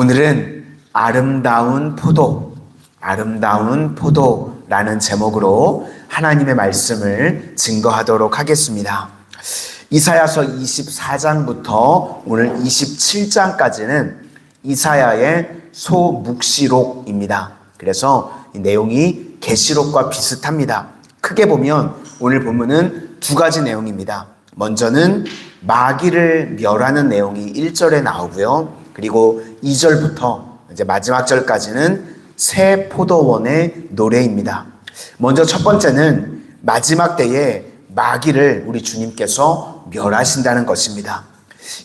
오늘은 아름다운 포도라는 제목으로 하나님의 말씀을 증거하도록 하겠습니다. 이사야서 24장부터 오늘 27장까지는 이사야의 소묵시록입니다. 그래서 이 내용이 계시록과 비슷합니다. 크게 보면 오늘 본문은 두 가지 내용입니다. 먼저는 마귀를 멸하는 내용이 1절에 나오고요. 그리고 2절부터 이제 마지막 절까지는 새 포도원의 노래입니다. 먼저 첫 번째는 마지막 때에 마귀를 우리 주님께서 멸하신다는 것입니다.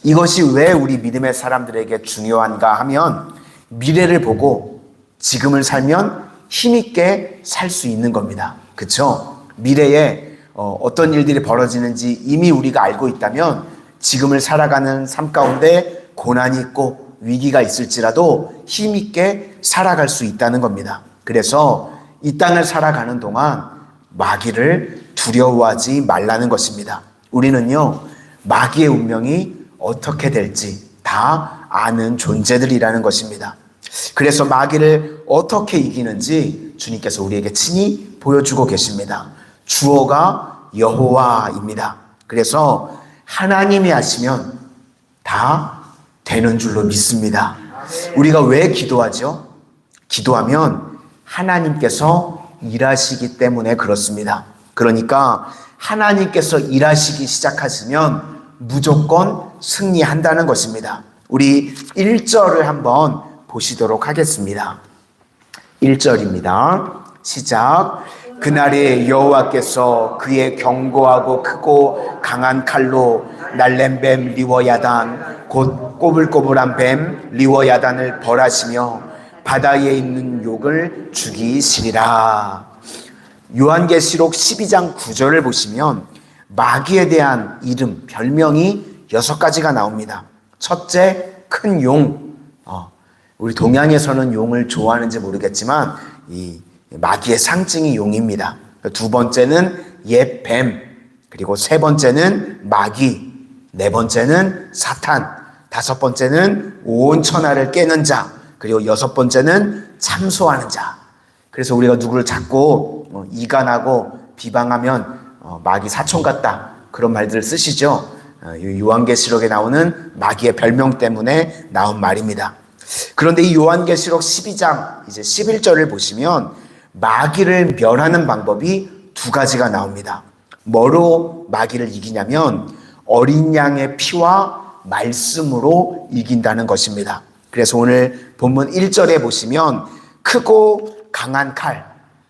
이것이 왜 우리 믿음의 사람들에게 중요한가 하면 미래를 보고 지금을 살면 힘있게 살 수 있는 겁니다. 그렇죠? 미래에 어떤 일들이 벌어지는지 이미 우리가 알고 있다면 지금을 살아가는 삶 가운데 고난이 있고 위기가 있을지라도 힘있게 살아갈 수 있다는 겁니다. 그래서 이 땅을 살아가는 동안 마귀를 두려워하지 말라는 것입니다. 우리는요, 마귀의 운명이 어떻게 될지 다 아는 존재들이라는 것입니다. 그래서 마귀를 어떻게 이기는지 주님께서 우리에게 친히 보여주고 계십니다. 주어가 여호와입니다. 그래서 하나님이 하시면 다 되는 줄로 믿습니다. 우리가 왜 기도하죠? 기도하면 하나님께서 일하시기 때문에 그렇습니다. 그러니까 하나님께서 일하시기 시작하시면 무조건 승리한다는 것입니다. 우리 1절을 한번 보시도록 하겠습니다. 1절입니다. 시작. 그날에 여호와께서 그의 견고하고 크고 강한 칼로 날랜 뱀 리워야단 곧 꼬불꼬불한 뱀 리워야단을 벌하시며 바다에 있는 욕을 죽이시리라. 요한계시록 12장 9절을 보시면 마귀에 대한 이름, 별명이 6가지가 나옵니다. 첫째, 큰 용. 우리 동양에서는 용을 좋아하는지 모르겠지만 이 마귀의 상징이 용입니다. 두 번째는 옛 뱀, 그리고 세 번째는 마귀, 네 번째는 사탄, 다섯 번째는 온 천하를 깨는 자, 그리고 여섯 번째는 참소하는 자. 그래서 우리가 누구를 자꾸 이간하고 비방하면 마귀 사촌 같다, 그런 말들을 쓰시죠. 요한계시록에 나오는 마귀의 별명 때문에 나온 말입니다. 그런데 이 요한계시록 12장 이제 11절을 보시면 마귀를 멸하는 방법이 두 가지가 나옵니다. 뭐로 마귀를 이기냐면 어린 양의 피와 말씀으로 이긴다는 것입니다. 그래서 오늘 본문 1절에 보시면 크고 강한 칼,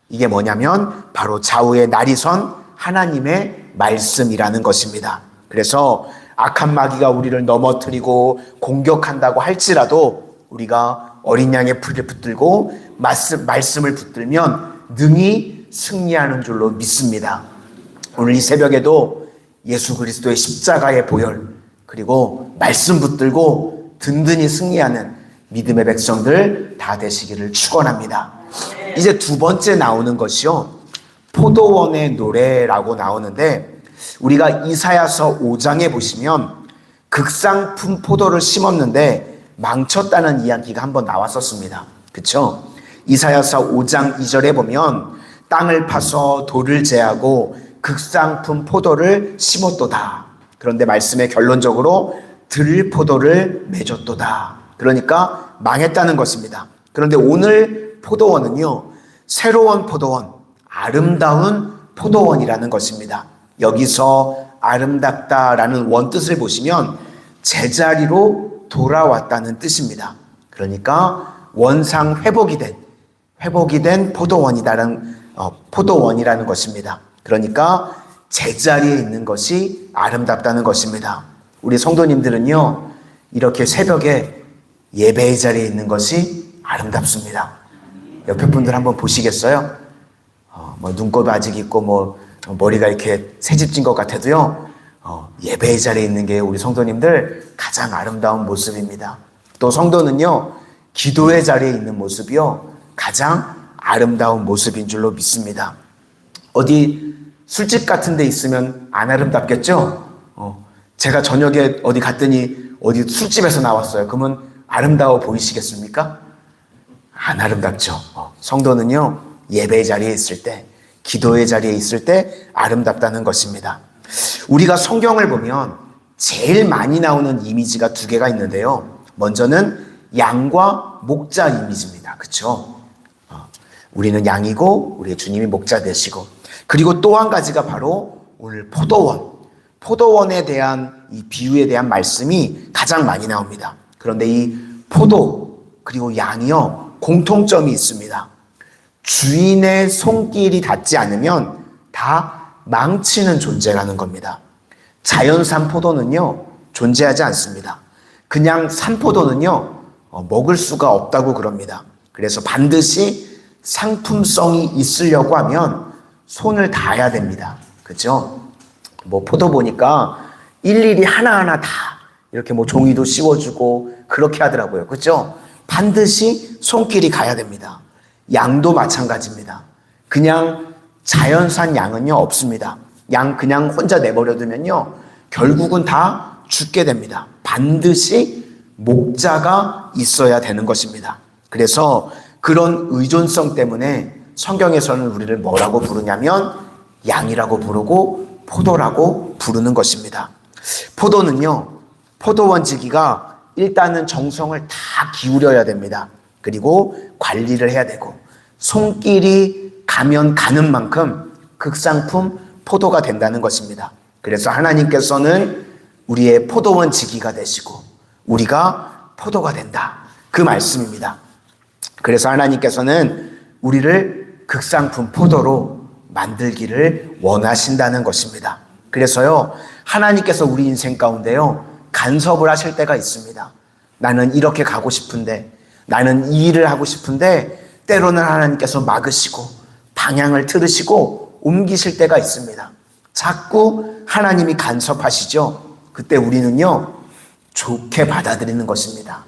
이게 뭐냐면 바로 좌우에 날이 선 하나님의 말씀이라는 것입니다. 그래서 악한 마귀가 우리를 넘어뜨리고 공격한다고 할지라도 우리가 어린 양의 피를 붙들고 말씀을 붙들면 능히 승리하는 줄로 믿습니다. 오늘 이 새벽에도 예수 그리스도의 십자가의 보혈, 그리고 말씀 붙들고 든든히 승리하는 믿음의 백성들 다 되시기를 축원합니다. 이제 두 번째 나오는 것이요, 포도원의 노래라고 나오는데, 우리가 이사야서 5장에 보시면 극상품 포도를 심었는데 망쳤다는 이야기가 한번 나왔었습니다. 그렇죠? 이사야서 5장 2절에 보면 땅을 파서 돌을 제하고 극상품 포도를 심었도다. 그런데 말씀에 결론적으로 들포도를 맺었도다. 그러니까 망했다는 것입니다. 그런데 오늘 포도원은요, 새로운 포도원, 아름다운 포도원이라는 것입니다. 여기서 아름답다라는 원뜻을 보시면 제자리로 돌아왔다는 뜻입니다. 그러니까 원상 회복이 된 포도원이라는 것입니다. 그러니까 제자리에 있는 것이 아름답다는 것입니다. 우리 성도님들은요, 이렇게 새벽에 예배의 자리에 있는 것이 아름답습니다. 옆에 분들 한번 보시겠어요? 눈곱 아직 있고 머리가 이렇게 새집진 것 같아도요, 예배의 자리에 있는 게 우리 성도님들 가장 아름다운 모습입니다. 또 성도는요, 기도의 자리에 있는 모습이요, 가장 아름다운 모습인 줄로 믿습니다. 어디 술집 같은 데 있으면 안 아름답겠죠? 제가 저녁에 어디 갔더니 어디 술집에서 나왔어요. 그러면 아름다워 보이시겠습니까? 안 아름답죠. 성도는요, 예배의 자리에 있을 때, 기도의 자리에 있을 때 아름답다는 것입니다. 우리가 성경을 보면 제일 많이 나오는 이미지가 두 개가 있는데요. 먼저는 양과 목자 이미지입니다. 그렇죠? 우리는 양이고 우리의 주님이 목자 되시고, 그리고 또 한 가지가 바로 오늘 포도원에 대한 이 비유에 대한 말씀이 가장 많이 나옵니다. 그런데 이 포도 그리고 양이요, 공통점이 있습니다. 주인의 손길이 닿지 않으면 다 망치는 존재라는 겁니다. 자연산 포도는요, 존재하지 않습니다. 그냥 산 포도는요, 먹을 수가 없다고 그럽니다. 그래서 반드시 상품성이 있으려고 하면 손을 닿아야 됩니다. 그렇죠? 포도 보니까 일일이 하나하나 다 이렇게 종이도 씌워주고 그렇게 하더라고요. 그렇죠? 반드시 손길이 가야 됩니다. 양도 마찬가지입니다. 그냥 자연산 양은요, 없습니다. 양 그냥 혼자 내버려두면요, 결국은 다 죽게 됩니다. 반드시 목자가 있어야 되는 것입니다. 그래서 그런 의존성 때문에 성경에서는 우리를 뭐라고 부르냐면 양이라고 부르고 포도라고 부르는 것입니다. 포도는요, 포도원 지기가 일단은 정성을 다 기울여야 됩니다. 그리고 관리를 해야 되고, 손길이 가면 가는 만큼 극상품 포도가 된다는 것입니다. 그래서 하나님께서는 우리의 포도원 지기가 되시고 우리가 포도가 된다, 그 말씀입니다. 그래서 하나님께서는 우리를 극상품 포도로 만들기를 원하신다는 것입니다. 그래서요, 하나님께서 우리 인생 가운데요, 간섭을 하실 때가 있습니다. 나는 이렇게 가고 싶은데, 나는 이 일을 하고 싶은데, 때로는 하나님께서 막으시고 방향을 틀으시고 옮기실 때가 있습니다. 자꾸 하나님이 간섭하시죠. 그때 우리는요, 좋게 받아들이는 것입니다.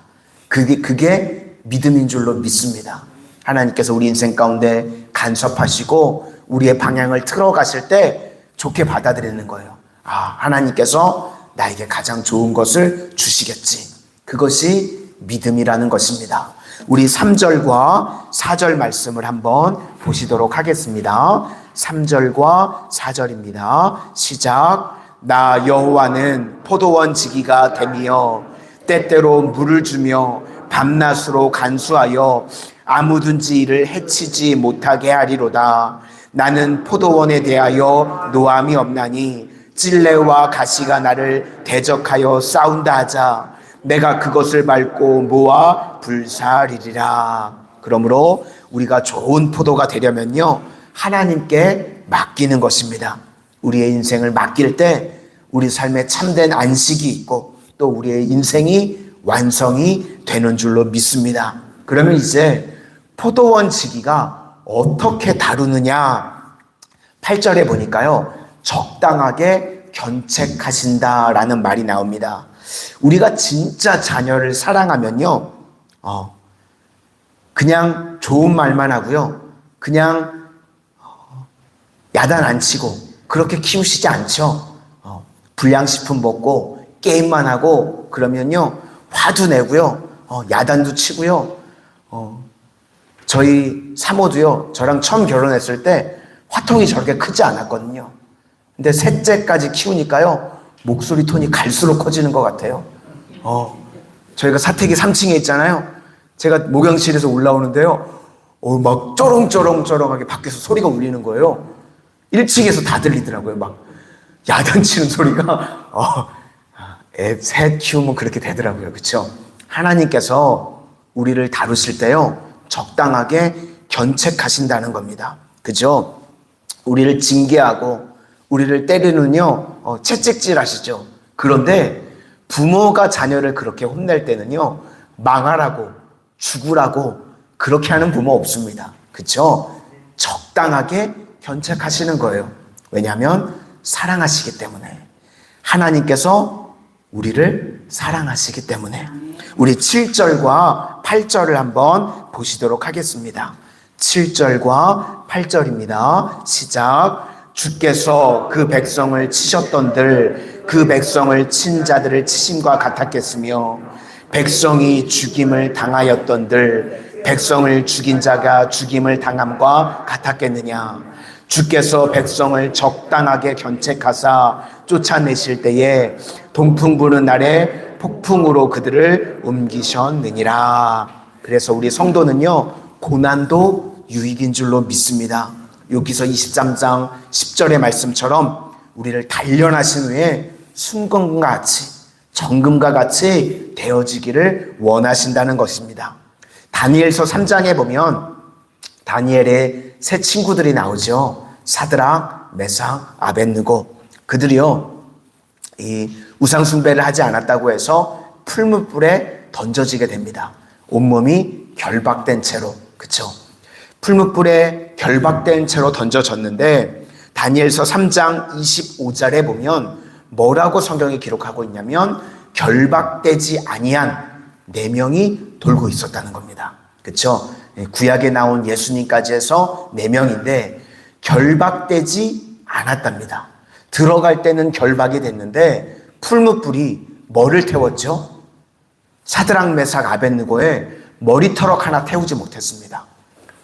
그게 믿음인 줄로 믿습니다. 하나님께서 우리 인생 가운데 간섭하시고 우리의 방향을 틀어가실 때 좋게 받아들이는 거예요. 하나님께서 나에게 가장 좋은 것을 주시겠지. 그것이 믿음이라는 것입니다. 우리 3절과 4절 말씀을 한번 보시도록 하겠습니다. 3절과 4절입니다. 시작. 나 여호와는 포도원 지기가 되며 때때로 물을 주며 밤낮으로 간수하여 아무든지 이를 해치지 못하게 하리로다. 나는 포도원에 대하여 노함이 없나니 찔레와 가시가 나를 대적하여 싸운다 하자. 내가 그것을 밟고 모아 불사르리라. 그러므로 우리가 좋은 포도가 되려면요, 하나님께 맡기는 것입니다. 우리의 인생을 맡길 때 우리 삶에 참된 안식이 있고 또 우리의 인생이 완성이 되는 줄로 믿습니다. 그러면 이제 포도원 지기가 어떻게 다루느냐, 8절에 보니까요, 적당하게 견책하신다라는 말이 나옵니다. 우리가 진짜 자녀를 사랑하면요, 그냥 좋은 말만 하고요, 그냥 야단 안 치고 그렇게 키우시지 않죠. 불량식품 먹고 게임만 하고 그러면요, 화도 내고요, 야단도 치고요. 저희 사모도요, 저랑 처음 결혼했을 때 화통이 저렇게 크지 않았거든요. 근데 셋째까지 키우니까요, 목소리 톤이 갈수록 커지는 것 같아요. 저희가 사택이 3층에 있잖아요. 제가 목욕실에서 올라오는데요, 막 쩌렁쩌렁쩌렁하게 밖에서 소리가 울리는 거예요. 1층에서 다 들리더라고요. 막 야단치는 소리가. 애 셋 키우면 그렇게 되더라고요. 그렇죠? 하나님께서 우리를 다루실 때요, 적당하게 견책하신다는 겁니다. 그죠? 우리를 징계하고 우리를 때리는요, 채찍질 하시죠. 그런데 부모가 자녀를 그렇게 혼낼 때는요, 망하라고, 죽으라고 그렇게 하는 부모 없습니다. 그렇죠? 적당하게 견책하시는 거예요. 왜냐하면 사랑하시기 때문에. 하나님께서 우리를 사랑하시기 때문에. 우리 7절과 8절을 한번 보시도록 하겠습니다. 7절과 8절입니다. 시작. 주께서 그 백성을 치셨던들 그 백성을 친 자들을 치심과 같았겠으며 백성이 죽임을 당하였던들 백성을 죽인 자가 죽임을 당함과 같았겠느냐. 주께서 백성을 적당하게 견책하사 쫓아내실 때에 동풍 부는 날에 폭풍으로 그들을 옮기셨느니라. 그래서 우리 성도는요, 고난도 유익인 줄로 믿습니다. 여기서 23장 10절의 말씀처럼 우리를 단련하신 후에 순금과 같이 정금과 같이 되어지기를 원하신다는 것입니다. 다니엘서 3장에 보면 다니엘의 세 친구들이 나오죠. 사드락, 메삭, 아벳느고. 그들이요, 이 우상 숭배를 하지 않았다고 해서 풀무불에 던져지게 됩니다. 온몸이 결박된 채로. 그쵸? 풀무불에 결박된 채로 던져졌는데 다니엘서 3장 25절에 보면 뭐라고 성경이 기록하고 있냐면 결박되지 아니한 4명이 돌고 있었다는 겁니다. 그렇죠? 구약에 나온 예수님까지 해서 4명인데 결박되지 않았답니다. 들어갈 때는 결박이 됐는데 풀무불이 뭐를 태웠죠? 사드락, 메삭, 아벳느고의 머리털럭 하나 태우지 못했습니다.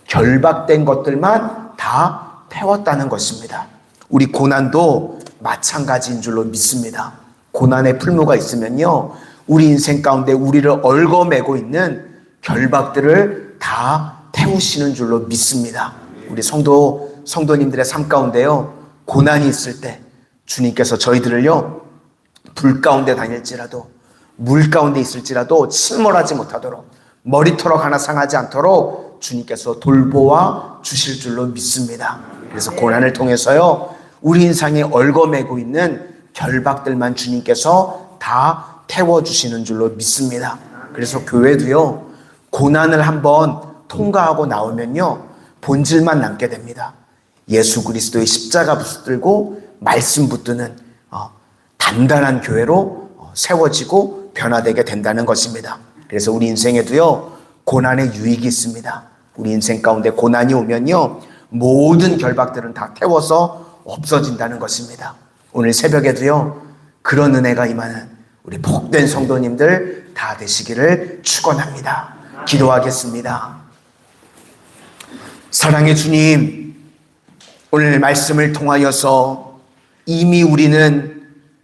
결박된 것들만 다 태웠다는 것입니다. 우리 고난도 마찬가지인 줄로 믿습니다. 고난의 풀무가 있으면요, 우리 인생 가운데 우리를 얽어매고 있는 결박들을 다 태우시는 줄로 믿습니다. 우리 성도님들의 삶 가운데요, 고난이 있을 때 주님께서 저희들을요, 불 가운데 다닐지라도 물 가운데 있을지라도 침몰하지 못하도록 머리털럭 하나 상하지 않도록 주님께서 돌보아 주실 줄로 믿습니다. 그래서 고난을 통해서요, 우리 인생에 얽어매고 있는 결박들만 주님께서 다 태워주시는 줄로 믿습니다. 그래서 교회도요, 고난을 한번 통과하고 나오면요, 본질만 남게 됩니다. 예수 그리스도의 십자가 붙들고 말씀 붙드는 단단한 교회로 세워지고 변화되게 된다는 것입니다. 그래서 우리 인생에도요, 고난의 유익이 있습니다. 우리 인생 가운데 고난이 오면요, 모든 결박들은 다 태워서 없어진다는 것입니다. 오늘 새벽에도요, 그런 은혜가 임하는 우리 복된 성도님들 다 되시기를 축원합니다. 기도하겠습니다. 사랑의 주님, 오늘 말씀을 통하여서 이미 우리는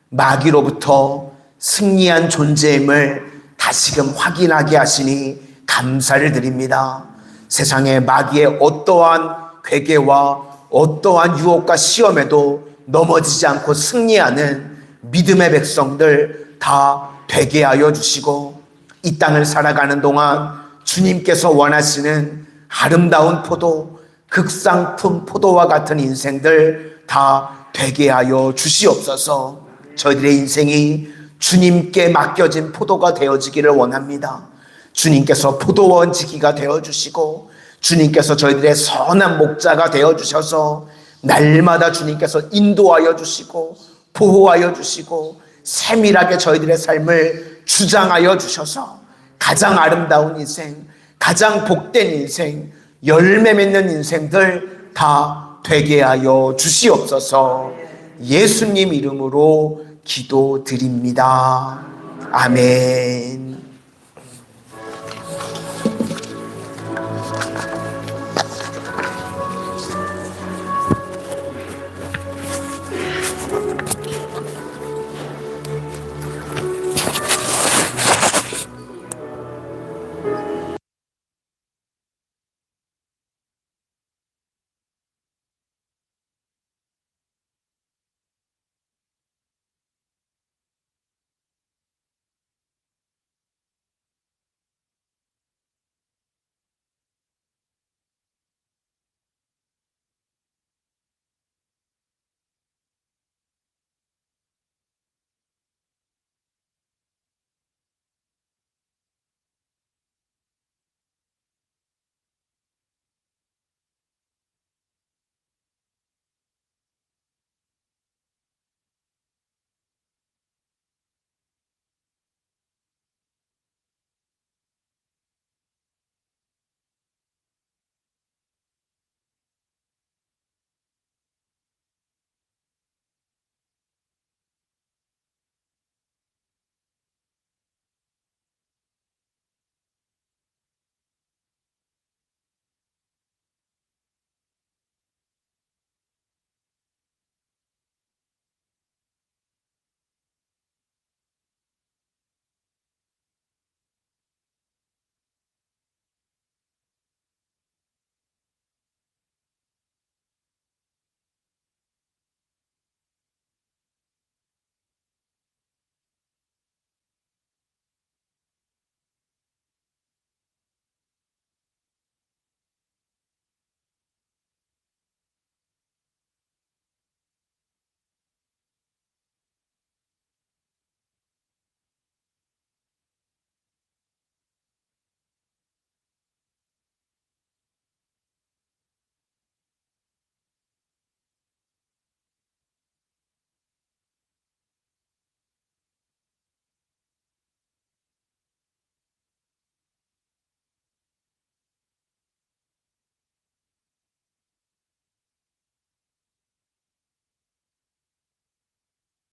마귀로부터 승리한 존재임을 다시금 확인하게 하시니 감사를 드립니다. 세상에 마귀의 어떠한 괴계와 어떠한 유혹과 시험에도 넘어지지 않고 승리하는 믿음의 백성들 다 되게 하여 주시고, 이 땅을 살아가는 동안 주님께서 원하시는 아름다운 포도, 극상품 포도와 같은 인생들 다 되게 하여 주시옵소서. 저희들의 인생이 주님께 맡겨진 포도가 되어지기를 원합니다. 주님께서 포도원 지기가 되어주시고, 주님께서 저희들의 선한 목자가 되어주셔서 날마다 주님께서 인도하여 주시고 보호하여 주시고 세밀하게 저희들의 삶을 주장하여 주셔서 가장 아름다운 인생, 가장 복된 인생, 열매 맺는 인생들 다 되게 하여 주시옵소서. 예수님 이름으로 기도드립니다. 아멘.